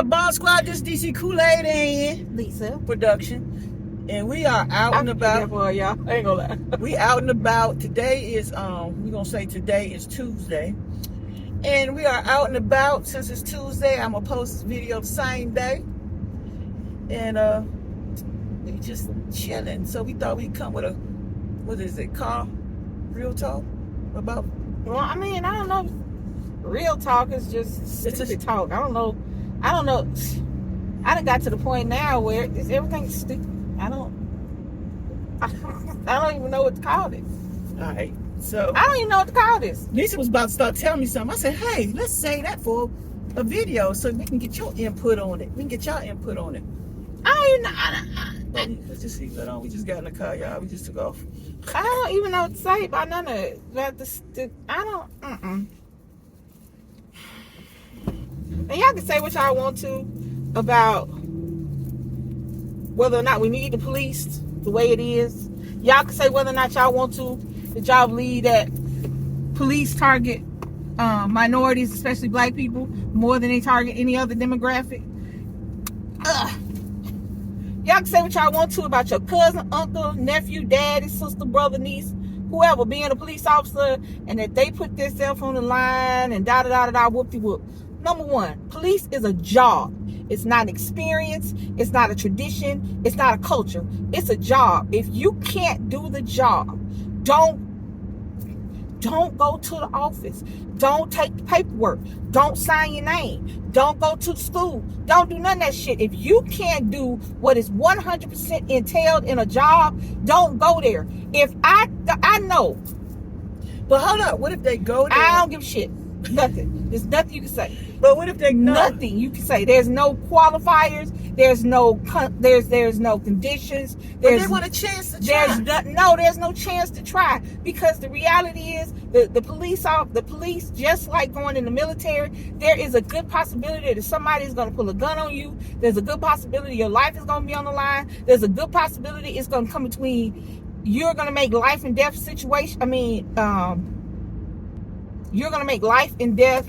Bomb Squad? This DC KOOLAID and Lisa production, and we are out and about. for y'all. I ain't gonna lie. We out and about. Today is we gonna say today is Tuesday, and we are out and about. Since it's Tuesday, I'm gonna post this video the same day, and we just chilling. So we thought we'd come with a, what is it, car real talk about. Well, I mean, I don't know. Real talk is just stupid talk. I don't know. I done got to the point now where everything's stupid. I don't even know what to call this. All right, so I don't even know what to call this. Lisa was about to start telling me something. I said, hey, let's say that for a video so we can get your input on it. We can get y'all input on it. I don't even know. Let's just see that on. We just got in the car, y'all. We just took off. I don't even know what to say about none of it. I don't. And y'all can say what y'all want to about whether or not we need the police the way it is. Y'all can say whether or not y'all want to, that y'all believe that police target minorities, especially black people, more than they target any other demographic. Y'all can say what y'all want to about your cousin, uncle, nephew, daddy, sister, brother, niece, whoever being a police officer, and that they put themselves on the line and whoop-de-whoop. Number one, police is a job. It's not an experience. It's not a tradition. It's not a culture. It's a job. If you can't do the job, don't go to the office. Don't take the paperwork. Don't sign your name. Don't go to the school. Don't do none of that shit. If you can't do what is 100% entailed in a job, don't go there. If I know. But hold up, what if they go there? I don't give a shit. Nothing. There's nothing you can say. But what if they know? Nothing you can say. There's no qualifiers. There's no conditions. But they want a chance to try. There's no chance to try, because the reality is the police, just like going in the military, there is a good possibility that somebody's going to pull a gun on you. There's a good possibility your life is going to be on the line. There's a good possibility it's going to come between. You're going to make life and death situation. You're going to make life and death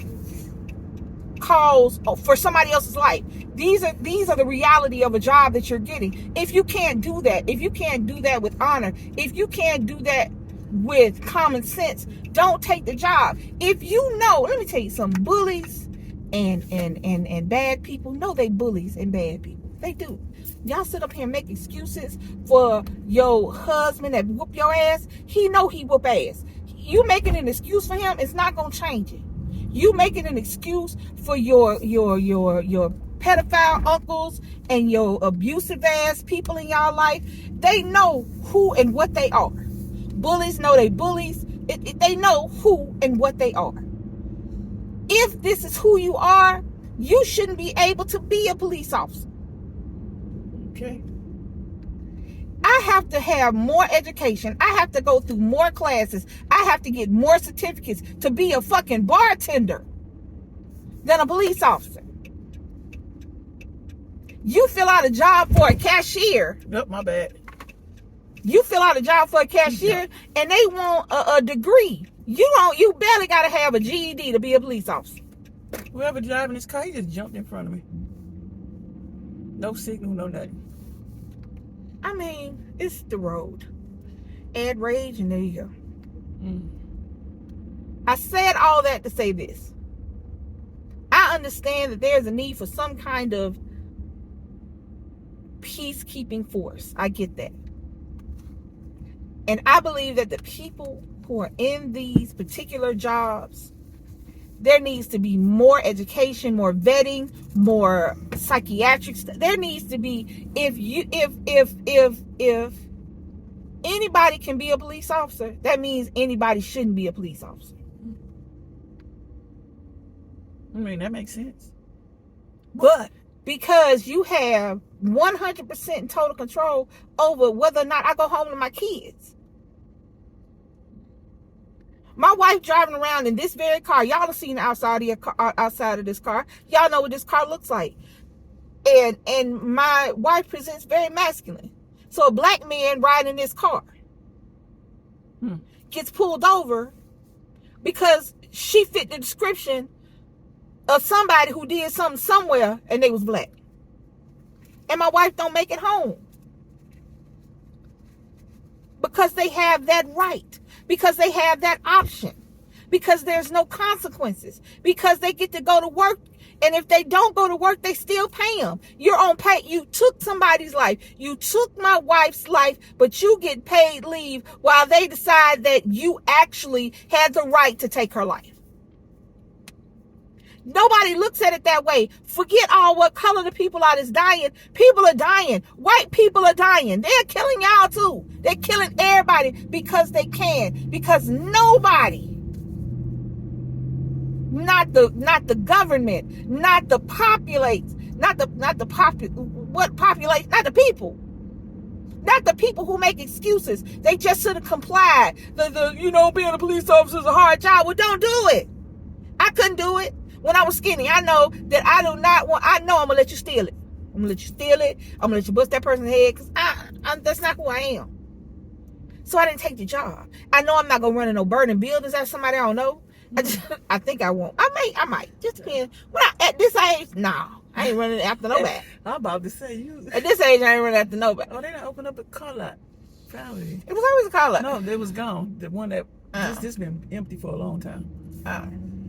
calls for somebody else's life. These are the reality of a job that you're getting. If you can't do that, if you can't do that with honor, if you can't do that with common sense, don't take the job. If you know, let me tell you something, bullies and bad people, no, they bullies and bad people. They do. Y'all sit up here and make excuses for your husband that whoop your ass. He know he whoop ass. You making an excuse for him, it's not gonna change it. You making an excuse for your pedophile uncles and your abusive ass people in y'all life. They know who and what they are. Bullies know they bullies. They know who and what they are. If this is who you are, you shouldn't be able to be a police officer. Okay. I have to have more education. I have to go through more classes. I have to get more certificates to be a fucking bartender than a police officer. You fill out a job for a cashier. Nope, my bad. You fill out a job for a cashier and they want a degree. You barely got to have a GED to be a police officer. Whoever driving this car, he just jumped in front of me. No signal, no nothing. I mean, it's the road. Add rage and there you go. I said all that to say this. I understand that there's a need for some kind of peacekeeping force. I get that. And I believe that the people who are in these particular jobs, there needs to be more education, more vetting, more psychiatric stuff. There needs to be, if anybody can be a police officer, that means anybody shouldn't be a police officer. I mean, that makes sense. But because you have 100% total control over whether or not I go home to my kids. My wife driving around in this very car. Y'all have seen the outside of this car. Y'all know what this car looks like. And my wife presents very masculine. So a black man riding this car gets pulled over because she fit the description of somebody who did something somewhere and they was black. And my wife don't make it home. Because they have that right. Because they have that option. Because there's no consequences. Because they get to go to work. And if they don't go to work, they still pay them. You're on pay. You took somebody's life. You took my wife's life, but you get paid leave while they decide that you actually had the right to take her life. Nobody looks at it that way. Forget all what color the people are that's dying. People are dying. White people are dying. They're killing y'all too. They're killing everybody because they can. Because nobody, not the government, not the people. Not the people who make excuses. They just should have complied. Being a police officer is a hard job. Well, don't do it. I couldn't do it. When I was skinny, I know that I know I'm going to let you steal it. I'm going to let you steal it. I'm going to let you bust that person's head because that's not who I am. So I didn't take the job. I know I'm not going to run in no burning buildings after somebody I don't know. I think I won't. I might. Just depends. At this age, no. I ain't running after nobody. I'm about to say you. At this age, I ain't running after nobody. Oh, they done opened up a COLDEST. Family. It was always a COLDEST. No, it was gone. The one that this been empty for a long time.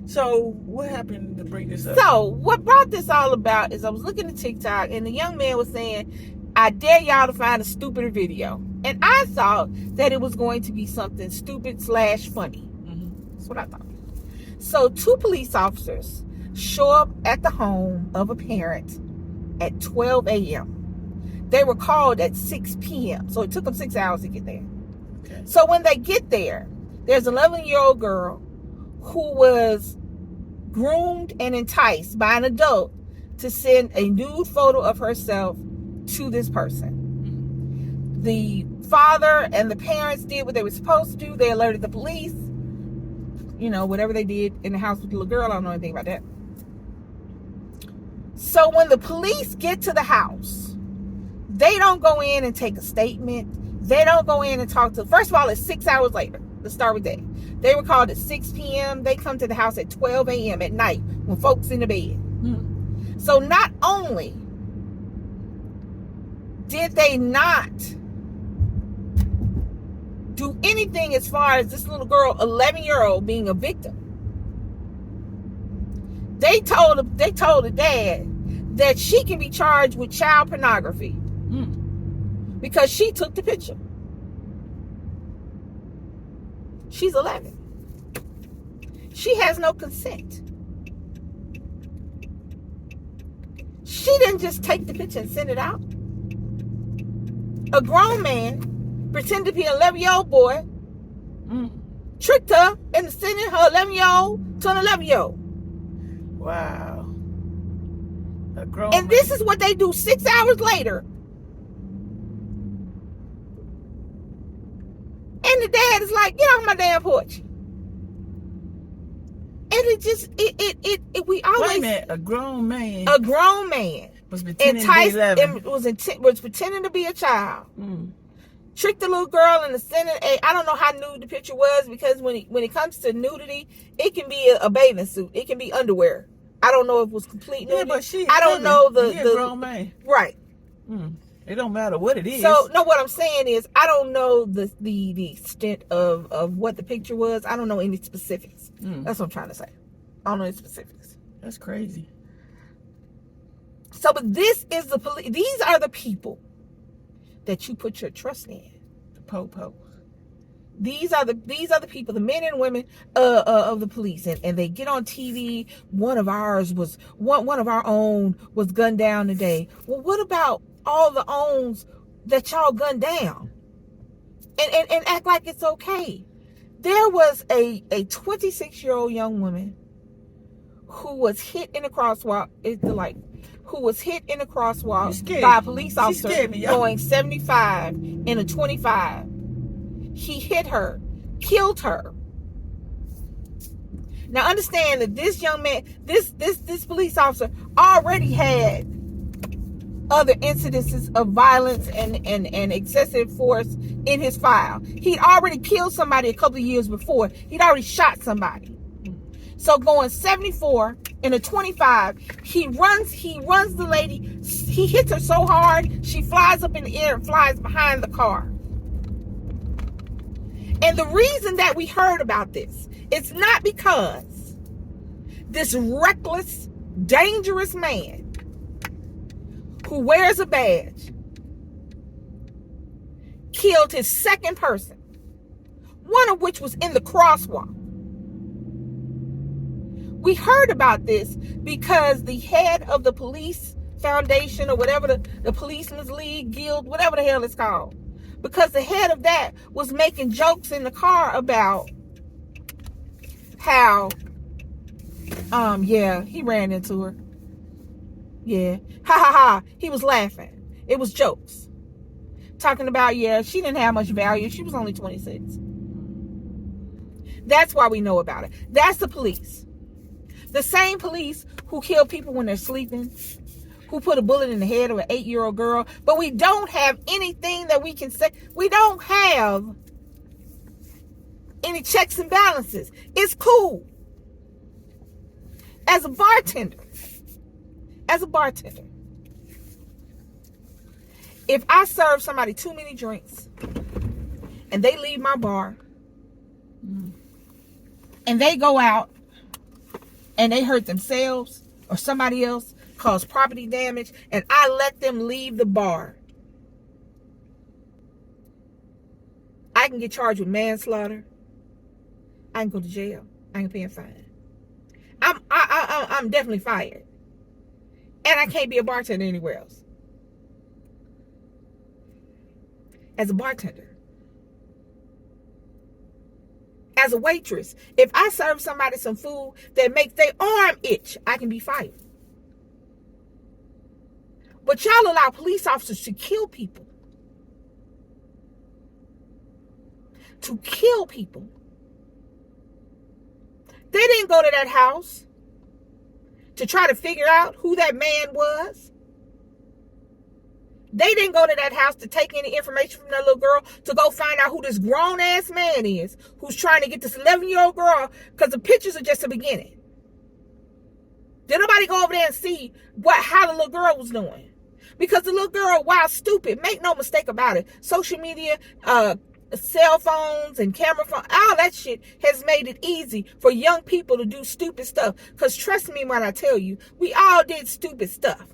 So what happened to bring this up? So what brought this all about is I was looking at TikTok and the young man was saying, I dare y'all to find a stupider video. And I thought that it was going to be something stupid / funny. That's what I thought. So 2 police officers show up at the home of a parent at 12 a.m. They were called at 6 p.m. So it took them 6 hours to get there. Okay. So when they get there, there's an 11-year-old girl who was groomed and enticed by an adult to send a nude photo of herself to this person. The father and the parents did what they were supposed to do. They alerted the police. Whatever they did in the house with the little girl, I don't know anything about that. So when the police get to the house, they don't go in and take a statement. They don't go in and talk to. First of all, it's 6 hours later. Let's start with that. They were called at 6 p.m. They come to the house at 12 a.m. at night when folks in the bed. So not only did they not do anything as far as this little girl, 11-year-old, being a victim, they told the dad that she can be charged with child pornography because she took the picture. She's 11. She has no consent. She didn't just take the picture and send it out. A grown man pretended to be an 11-year-old boy, tricked her into sending her 11-year-old to an 11-year-old. Wow. A grown And man. this is what they do 6 hours later. And the dad is like, get off my damn porch. And we always. Wait a minute, a grown man Was pretending to be 11. was pretending to be a child. Tricked the little girl into sending I don't know how nude the picture was, because when it comes to nudity, it can be a bathing suit. It can be underwear. I don't know if it was complete nudity. Yeah, but she. I don't know the grown man. Right. It don't matter what it is. So no, what I'm saying is I don't know the extent of what the picture was. I don't know any specifics. That's what I'm trying to say. I don't know any specifics. That's crazy. So, but this is the police. These are the people that you put your trust in. The po-po. These are the people, the men and women of the police, and they get on TV. One of our own was gunned down today. Well, what about all the owns that y'all gunned down? And act like it's okay. There was a 26-year-old young woman who was hit in a crosswalk. Who was hit in a crosswalk by a police officer going 75 in a 25. He hit her, killed her. Now understand that this young man, this police officer already had other incidences of violence and excessive force in his file. He'd already killed somebody a couple of years before. He'd already shot somebody. So going 74 in a 25. He runs the lady. He hits her so hard, she flies up in the air and flies behind the car. And the reason that we heard about this, it's not because this reckless, dangerous man who wears a badge killed his second person, one of which was in the crosswalk. We heard about this because the head of the police foundation, or whatever, the policeman's league, guild, whatever the hell it's called, because the head of that was making jokes in the car about how, yeah, he ran into her. Yeah, ha ha ha. He was laughing. It was jokes. Talking about, yeah, she didn't have much value. She was only 26. That's why we know about it. That's the police. The same police who kill people when they're sleeping, who put a bullet in the head of an 8-year-old girl, but we don't have anything that we can say. We don't have any checks and balances. It's cool. As a bartender, if I serve somebody too many drinks and they leave my bar and they go out and they hurt themselves or somebody else, cause property damage, and I let them leave the bar, I can get charged with manslaughter. I can go to jail. I can pay a fine. I'm definitely fired. And I can't be a bartender anywhere else. As a bartender. As a waitress, if I serve somebody some food that makes their arm itch, I can be fired. But y'all allow police officers to kill people. To kill people. They didn't go to that house to try to figure out who that man was. They didn't go to that house to take any information from that little girl to go find out who this grown-ass man is who's trying to get this 11-year-old girl, because the pictures are just the beginning. Did nobody go over there and see how the little girl was doing? Because the little girl, while stupid, make no mistake about it, social media, cell phones and camera phones, all that shit has made it easy for young people to do stupid stuff. Because trust me when I tell you, we all did stupid stuff.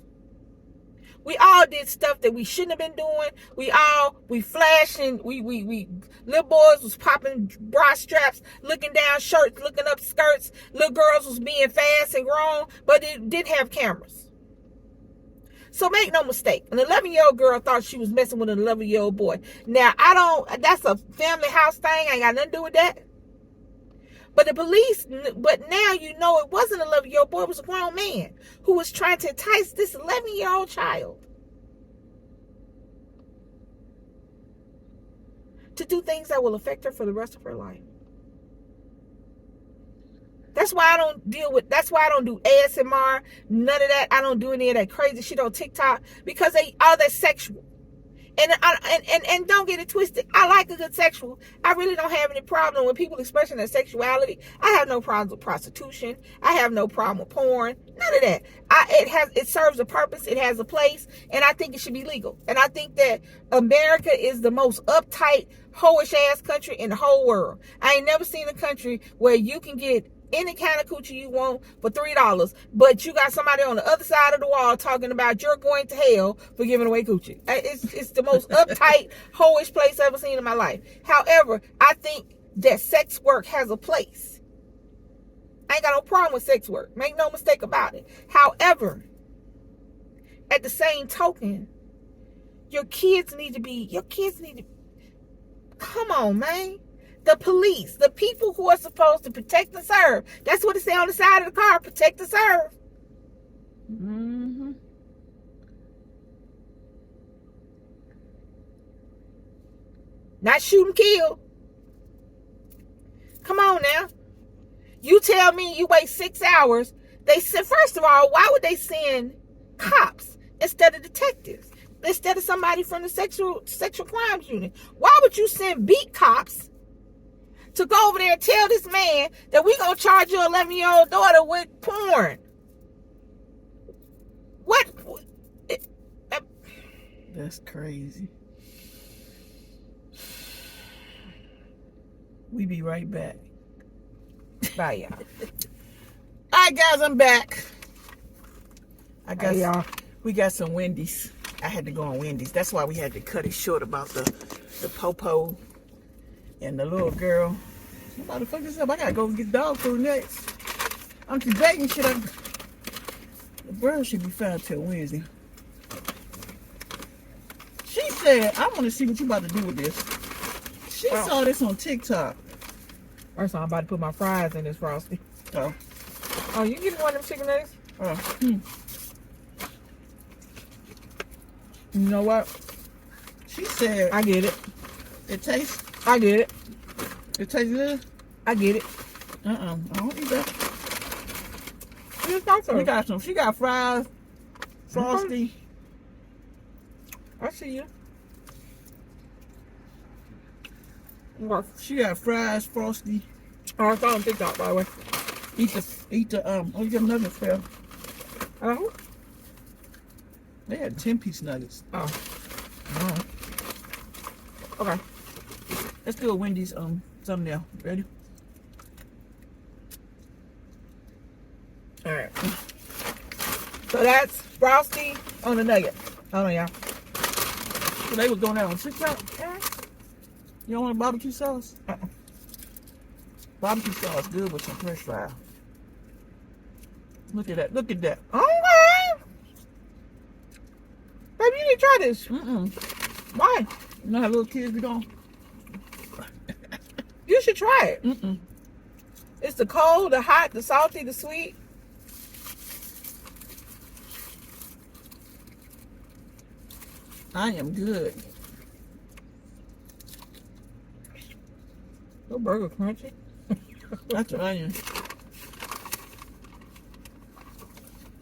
We all did stuff that we shouldn't have been doing. We flashing, we little boys was popping bra straps, looking down shirts, looking up skirts. Little girls was being fast and grown, but it did have cameras. So make no mistake, an 11-year-old girl thought she was messing with an 11-year-old boy. Now, that's a family house thing. I ain't got nothing to do with that. But now you know it wasn't an 11-year-old boy. It was a grown man who was trying to entice this 11-year-old child to do things that will affect her for the rest of her life. That's why I don't do ASMR, none of that. I don't do any of that crazy shit on TikTok, because all that sexual. And don't get it twisted. I like a good sexual. I really don't have any problem with people expressing their sexuality. I have no problems with prostitution. I have no problem with porn. None of that. It serves a purpose. It has a place, and I think it should be legal. And I think that America is the most uptight, hoish ass country in the whole world. I ain't never seen a country where you can get any kind of coochie you want for $3, but you got somebody on the other side of the wall talking about you're going to hell for giving away coochie. It's the most uptight, hoish place I've ever seen in my life. However, I think that sex work has a place. I ain't got no problem with sex work. Make no mistake about it. However, at the same token, your kids need to, come on, man. The police, the people who are supposed to protect and serve. That's what it says on the side of the car, protect and serve. Mm-hmm. Not shoot and kill. Come on now. You tell me you wait 6 hours. They said, first of all, why would they send cops instead of detectives? Instead of somebody from the sexual crimes unit? Why would you send beat cops to go over there and tell this man that we gonna charge your 11-year-old daughter with porn? What? That's crazy. We be right back. Bye, y'all. All right, guys, I'm back. I got Hey, y'all. we got some Wendy's. I had to go on Wendy's. That's why we had to cut it short about the popo and the little girl. I'm about to fuck this up. I gotta go get dog food next. I'm debating should I. The bird should be found till Wednesday. She said, I want to see what you about to do with this. She saw this on TikTok. First of all, I'm about to put my fries in this Frosty. Oh. Oh, you give me one of them chicken nuggets? Oh. You know what? She said, I get it. it tastes. I get it. It tastes good. I get it. I don't eat that. Just thought so. We got some. She got fries, Frosty. I see you. She got fries, Frosty. Oh, I saw on TikTok, by the way. Eat the oh, you got nuggets, Phil. Oh. They had 10-piece nuggets. Oh. Okay. Let's do a Wendy's thumbnail. Ready? All right. So that's Frosty on the nugget. Hold on, y'all. So they was doing that on TikTok. You don't want barbecue sauce? Barbecue sauce good with some French fries. Look at that. Look at that. Okay. Baby, you need to try this. Why? You know how little kids be going? You should try it. It's the cold, the hot, the salty, the sweet. I am good. Your burger crunchy. That's an onion.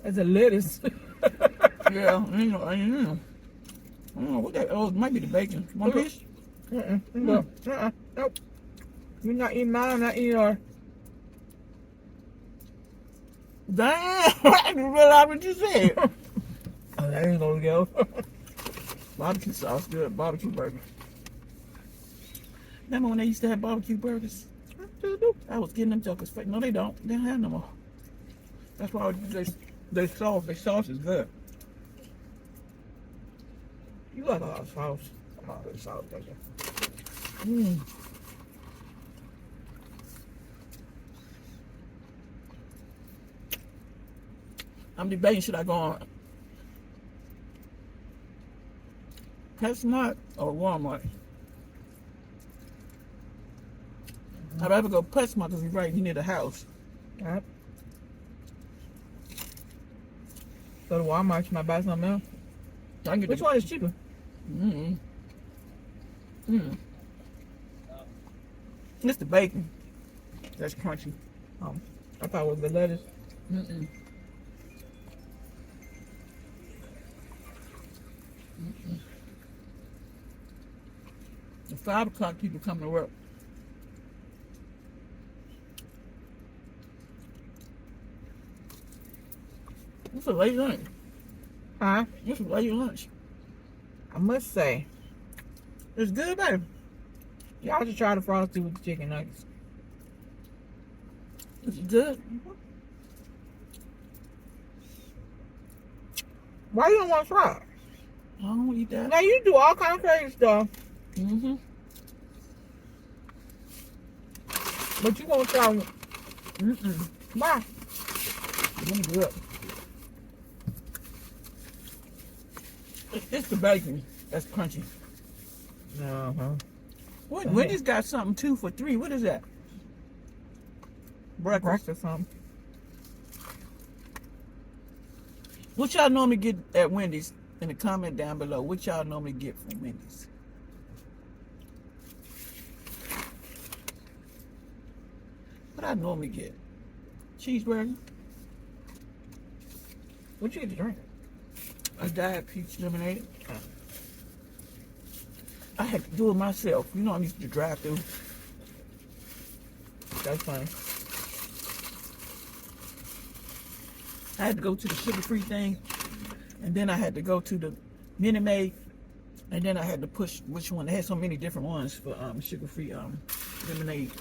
That's a lettuce. Yeah, ain't no onion in them. I don't know what that. Oh, it might be the bacon. One piece? Nope. You're not eating mine, I'm not eating yours. Damn! I didn't realize what you said. Oh, that ain't gonna go. Barbecue sauce, good. Barbecue burger. Remember when they used to have barbecue burgers? I was getting them jokers fake. No, they don't. They don't have no more. That's why their sauce is good. You like a lot of sauce. A lot of sauce, don't you? I'm debating should I go on PetSmart or Walmart. I'd rather go PetSmart because he's right near the house. Yep. Go to Walmart, you might buy something else. I can get Which one is cheaper? It's the bacon. That's crunchy. I thought it was the lettuce. At 5 o'clock, people come to work. It's a late lunch. Huh? It's a late lunch. I must say, It's good, baby. y'all should try the Frosty with the chicken nuggets. It's good. Why you don't want to try it? I don't eat that. Now you do all kind of crazy stuff, but you won't try one. Why? It's good. It's the bacon that's crunchy. Wendy's got something 2 for $3. What is that? Breakfast. Breakfast something. What y'all normally get at Wendy's? In the comment down below, what y'all normally get from Wendy's? What I normally get? Cheeseburger. What you get to drink? A Diet Peach Lemonade. I had to do it myself. You know I'm used to drive through. That's funny. I had to go to the sugar-free thing. And then I had to go to the Minute Maid, and then I had to push which one. They had so many different ones for sugar-free lemonade.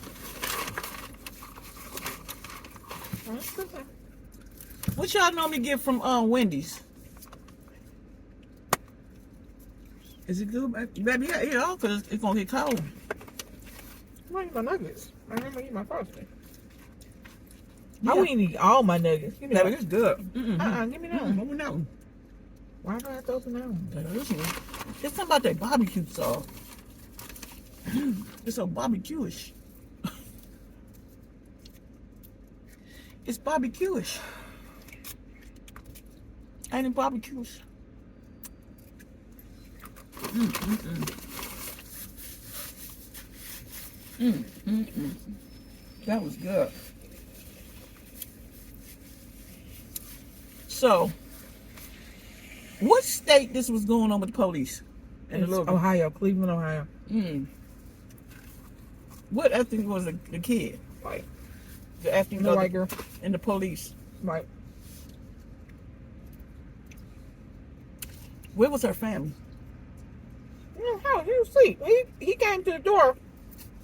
What y'all normally get from Wendy's? Is it good, baby? Yeah, eat it all because it's gonna get cold. I want to eat my nuggets. I remember eating my frosting. Yeah. I wouldn't eat all my nuggets. Give me that. It's good. Give me that one. Give me that one. Why do I have to open that one? It's something about that barbecue sauce. It's so barbecue-ish. It's barbecue-ish. Ain't it barbecue-ish? That was good. So, what state this was going on with the police? It's Ohio, Cleveland, Ohio. What ethnic was the kid? White. The ethnic The white girl. And the police. Right. Where was her family? Yeah, how? He was asleep. He came to the door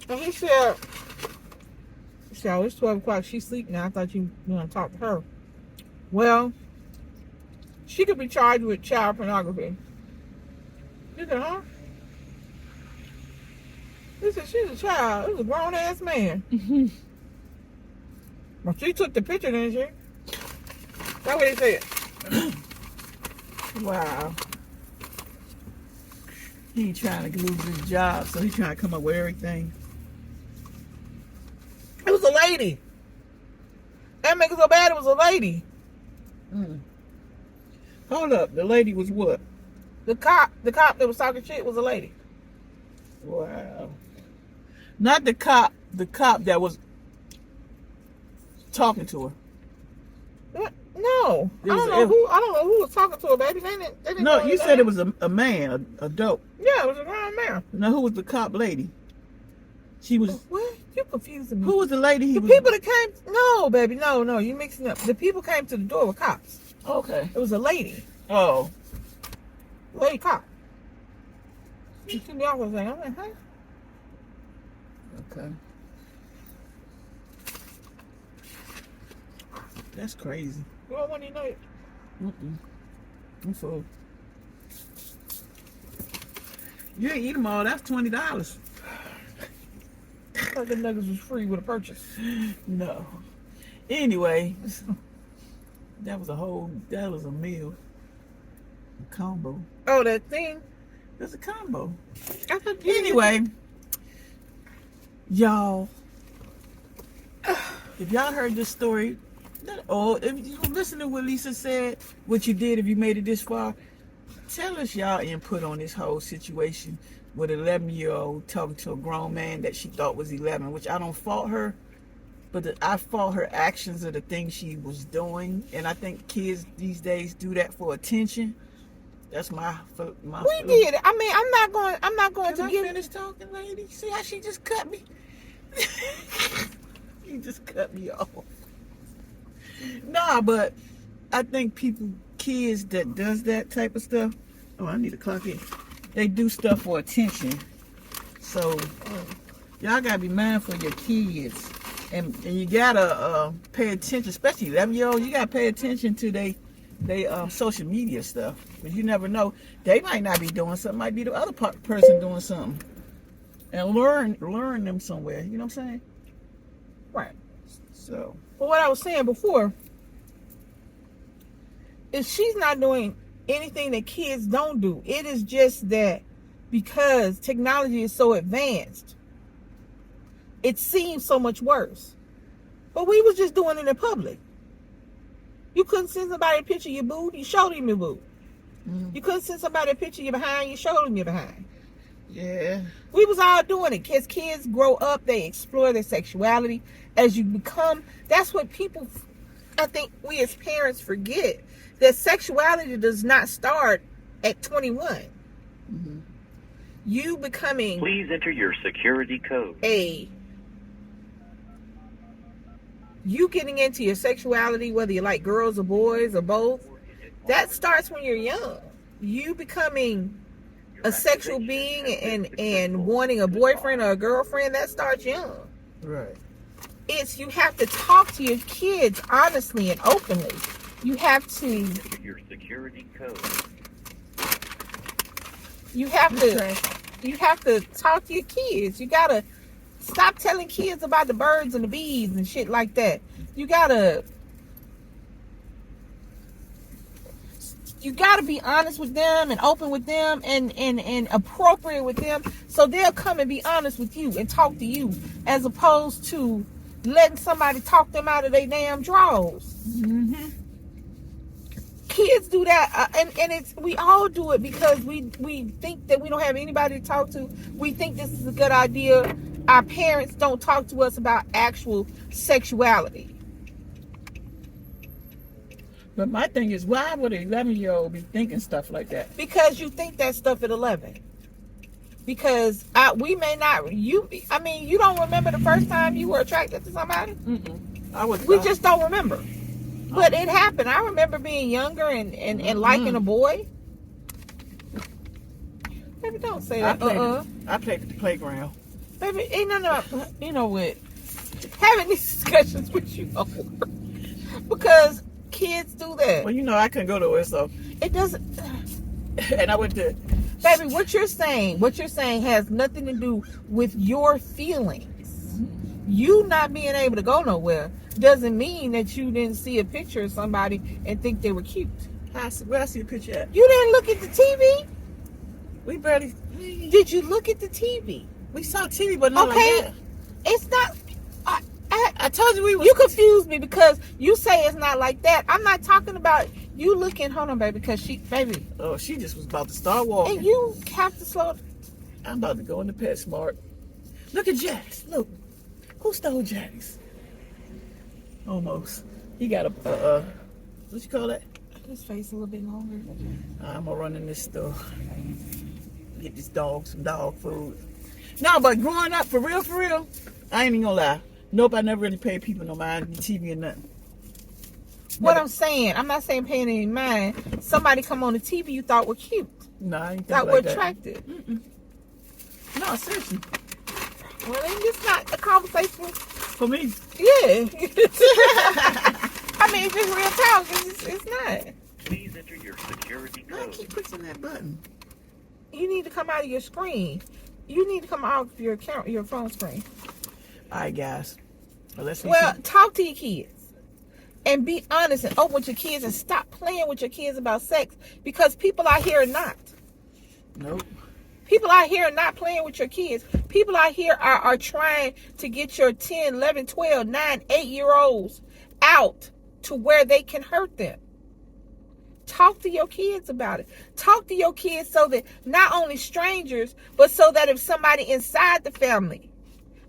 and he said, "Oh, it's 12 o'clock. She's asleep now. I thought you were going to talk to her." Well, she could be charged with child pornography. He said, "Huh?" He said, "She's a child. It was a grown ass man." Well, she took the picture, didn't she? That's what he said. Wow. He ain't trying to lose his job, so he's trying to come up with everything. It was a lady. That make it so bad. It was a lady. Hold up. The lady was what? The cop that was talking shit was a lady. Wow. Not the cop. The cop that was talking to her. What? No, I don't know who was talking to her, baby. They didn't No, you said it was a man, a dope. Yeah, it was a grown man. Now, who was the cop lady? She was. What? You confusing me. Who was the lady? People that came. No, baby, no, you mixing up. The people came to the door with cops. Okay. It was a lady. Oh. Lady cop. She took me off with saying, I'm like, huh? Okay. That's crazy. You don't want to know it. I'm full. You ain't eat them all. That's $20. I thought the nuggets was free with a purchase. No. Anyway, that was a meal. A combo. Oh, that thing? That's a combo. Anyway, y'all, if y'all heard this story, or if you listen to what Lisa said, what you did if you made it this far, tell us y'all input on this whole situation with an 11-year-old talking to a grown man that she thought was 11, which I don't fault her, but I fault her actions of the things she was doing. And I think kids these days do that for attention. That's my we did. I mean, I'm not going to give. Finish talking, lady. See how she just cut me? She just cut me off. Nah, but I think kids that does that type of stuff. Oh, I need to clock in. They do stuff for attention. So y'all gotta be mindful of your kids, and you gotta pay attention, especially 11-year-olds. You gotta pay attention to they social media stuff, but you never know. They might not be doing something. Might be the other person doing something, and learn them somewhere. You know what I'm saying? Right. So. But what I was saying before is she's not doing anything that kids don't do. It is just that because technology is so advanced, it seems so much worse. But we was just doing it in public. You couldn't send somebody a picture of your boob, you showed him your boob. You couldn't send somebody a picture of your behind, you showed him your behind. Yeah. We was all doing it. As kids grow up, they explore their sexuality. As you become, that's what people, I think we as parents forget, that sexuality does not start at 21. You becoming... Please enter your security code. You getting into your sexuality, whether you like girls or boys or both, That starts when you're young. You becoming a sexual being and wanting a boyfriend or a girlfriend, that starts young. Right. It's you have to talk to your kids honestly and openly. You have to Your security code. you have to talk to your kids. You gotta stop telling kids about the birds and the bees and shit like that. You gotta be honest with them and open with them and appropriate with them, so they'll come and be honest with you and talk to you, as opposed to letting somebody talk them out of their damn drawers. Mm-hmm. Kids do that, and it's we all do it because we think that we don't have anybody to talk to. We think this is a good idea. Our parents don't talk to us about actual sexuality. But my thing is, why would an 11-year-old be thinking stuff like that? Because you think that stuff at 11. Because we may not. You don't remember the first time you were attracted to somebody. We just don't remember. But it happened. I remember being younger and liking a boy. Baby, don't say that. I played at the playground. Baby, ain't nothing. You know what? Having these discussions with you over, because kids do that. Well, I couldn't go to it, so It doesn't. and I went to. Baby, what you're saying has nothing to do with your feelings. You not being able to go nowhere doesn't mean that you didn't see a picture of somebody and think they were cute. Where I see a picture at? You didn't look at the TV? We barely. Did you look at the TV? We saw TV, but not like that. It's not. I told you we was. You confused me because you say it's not like that. I'm not talking about you looking. Hold on, baby, because baby. Oh, she just was about to start walking. And you have to slow. I'm about to go in the PetSmart. Look at Jax. Look, who stole Jax? Almost. He got a what you call that? His face a little bit longer. I'm gonna run in this store. Get this dog some dog food. No, but growing up, for real, I ain't even gonna lie. Nope, I never really paid people no mind on TV or nothing. What I'm saying, I'm not saying paying any mind. Somebody come on the TV you thought were cute. No, I ain't That think were like that. attractive. No, seriously. Well, then it's not a conversation. For me. Yeah. I mean, if it's real talk, it's not. Please enter your security I code. keep pushing that button. You need to come out of your screen. You need to come out of your phone screen. All right, guys. Let's talk to your kids and be honest and open with your kids and stop playing with your kids about sex, because people out here are not. Nope. People out here are not playing with your kids. People out here are trying to get your 10, 11, 12, 9, 8-year-olds out to where they can hurt them. Talk to your kids about it. Talk to your kids so that not only strangers, but so that if somebody inside the family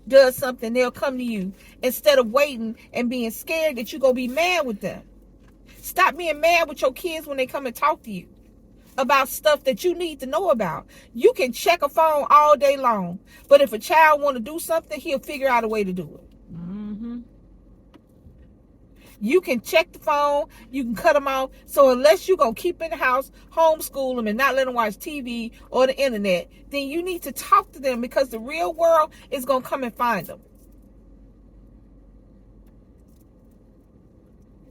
does something, they'll come to you instead of waiting and being scared that you're going to be mad with them. Stop being mad with your kids when they come and talk to you about stuff that you need to know about. You can check a phone all day long, but if a child want to do something, he'll figure out a way to do it. You can check the phone, you can cut them off. So unless you're going to keep in the house, homeschool them, and not let them watch TV or the internet, then you need to talk to them, because the real world is going to come and find them.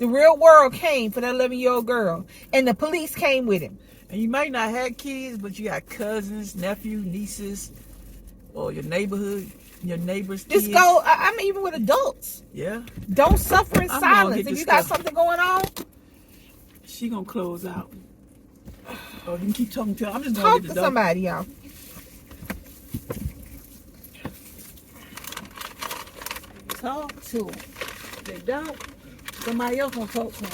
The real world came for that 11-year-old girl, and the police came with him. And you might not have kids, but you got cousins, nephews, nieces, or your neighborhood, your neighbors' kids. Just go, I'm even with adults. Yeah. Don't suffer in I'm gonna silence. get If this you got stuff. something going on, She gonna close out. Oh, you can keep talking to her. I'm just gonna talk get to the dog. somebody, y'all. Talk to them. If they don't, somebody else gonna talk to them.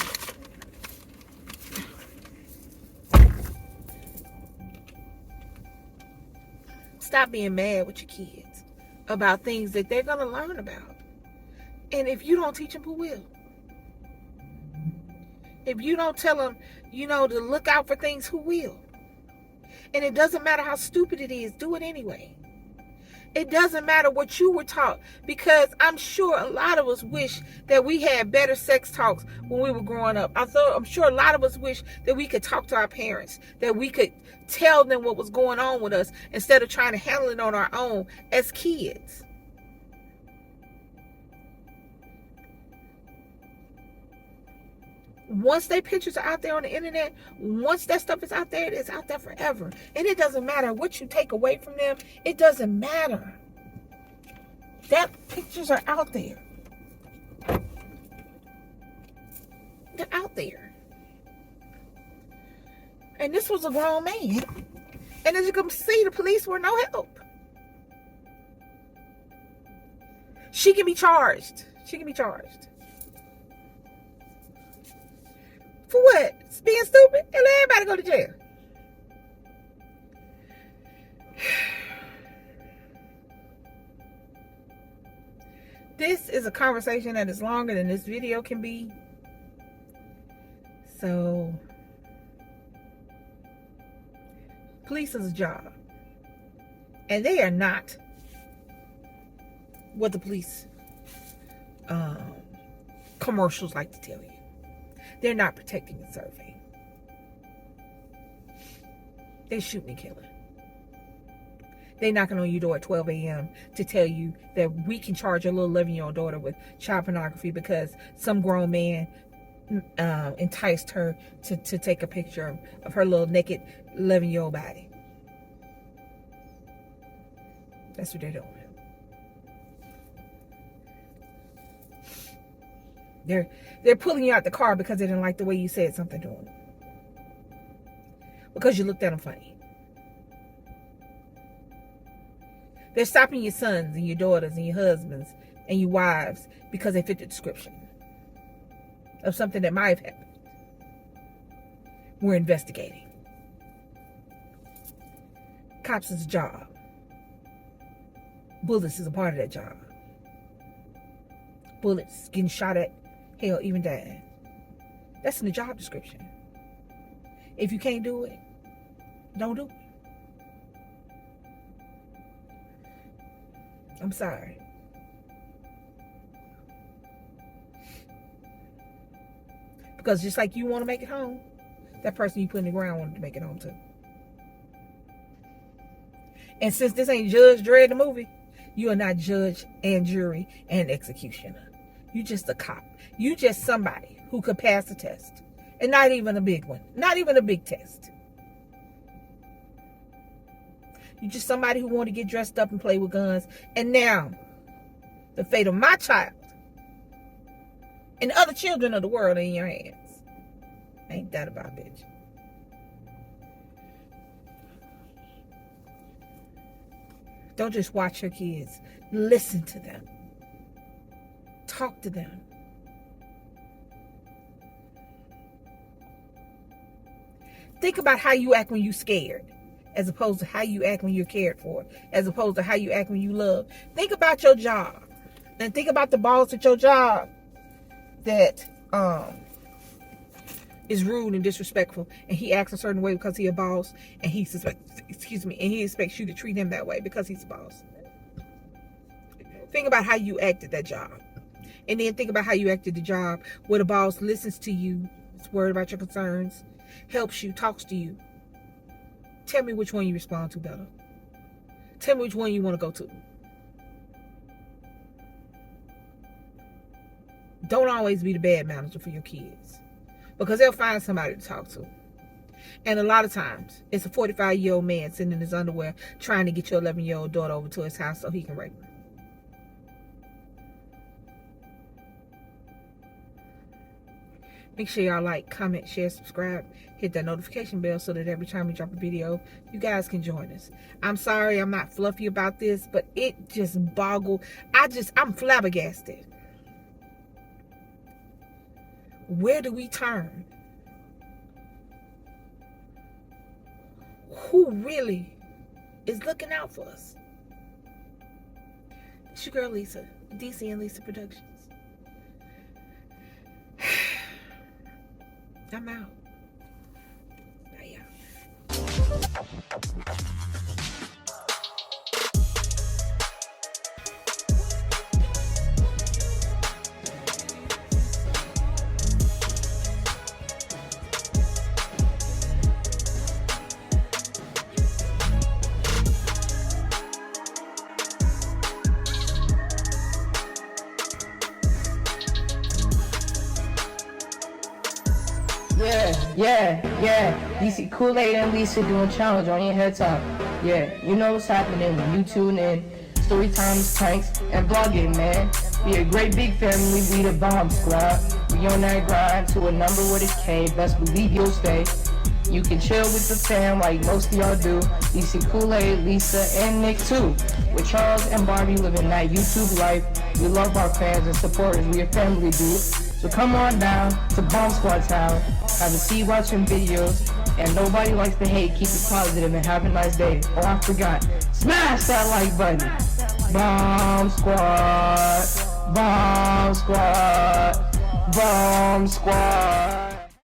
Stop being mad with your kids about things that they're going to learn about. And if you don't teach them, who will? If you don't tell them, to look out for things, who will? And it doesn't matter how stupid it is, do it anyway. It doesn't matter what you were taught, because I'm sure a lot of us wish that we had better sex talks when we were growing up. I'm sure a lot of us wish that we could talk to our parents, that we could tell them what was going on with us instead of trying to handle it on our own as kids. Once their pictures are out there on the internet, once that stuff is out there, it's out there forever. And it doesn't matter what you take away from them. It doesn't matter. That pictures are out there. They're out there. And this was a grown man. And as you can see, the police were no help. She can be charged. She can be charged. For what? Being stupid? And let everybody go to jail. This is a conversation that is longer than this video can be. So, police is a job. And they are not what the police commercials like to tell you. They're not protecting and serving. They shooting and killing. They knocking on your door at 12 a.m. to tell you that we can charge your little 11-year-old daughter with child pornography because some grown man enticed her to take a picture of her little naked 11-year-old body. That's what they're doing. They're pulling you out the car because they didn't like the way you said something to them. Because you looked at them funny. They're stopping your sons and your daughters and your husbands and your wives because they fit the description of something that might have happened. We're investigating. Cops is a job. Bullets is a part of that job. Bullets, getting shot at, hell, even dying. That's in the job description. If you can't do it, don't do it. I'm sorry. Because just like you want to make it home, that person you put in the ground wanted to make it home too. And since this ain't Judge Dredd the movie, you are not judge and jury and executioner. You just a cop. You just somebody who could pass the test. And not even a big one. Not even a big test. You just somebody who want to get dressed up and play with guns. And now, the fate of my child and other children of the world are in your hands. Ain't that about bitch? Don't just watch your kids. Listen to them. Talk to them. Think about how you act when you're scared, as opposed to how you act when you're cared for, as opposed to how you act when you love. Think about your job. And think about the boss at your job that is rude and disrespectful, and he acts a certain way because he's a boss, and he expects you to treat him that way because he's a boss. Think about how you act at that job. And then think about how you act at the job where the boss listens to you, is worried about your concerns, helps you, talks to you. Tell me which one you respond to better. Tell me which one you want to go to. Don't always be the bad manager for your kids, because they'll find somebody to talk to. And a lot of times, it's a 45-year-old man sitting in his underwear trying to get your 11-year-old daughter over to his house so he can rape her. Make sure y'all like, comment, share, subscribe, hit that notification bell so that every time we drop a video, you guys can join us. I'm sorry I'm not fluffy about this, but it just boggled. I'm flabbergasted. Where do we turn? Who really is looking out for us? It's your girl Lisa, DC and Lisa Productions. I'm out. Bye, y'all. Yeah. You see Kool-Aid and Lisa doing challenge on your head top. Yeah, you know what's happening when you tune in. Story times, pranks, and vlogging, man. We a great big family, we the bomb squad. We on that grind to a number with a K, best believe you'll stay. You can chill with the fam like most of y'all do. You see Kool-Aid, Lisa, and Nick too. With Charles and Barbie living that YouTube life. We love our fans and supporters, we a family, dude. So come on down to Bomb Squad Town. Have a seat watching videos. And nobody likes to hate, keep it positive and have a nice day. Oh, I forgot. Smash that like button. Bomb Squad. Bomb Squad. Bomb Squad.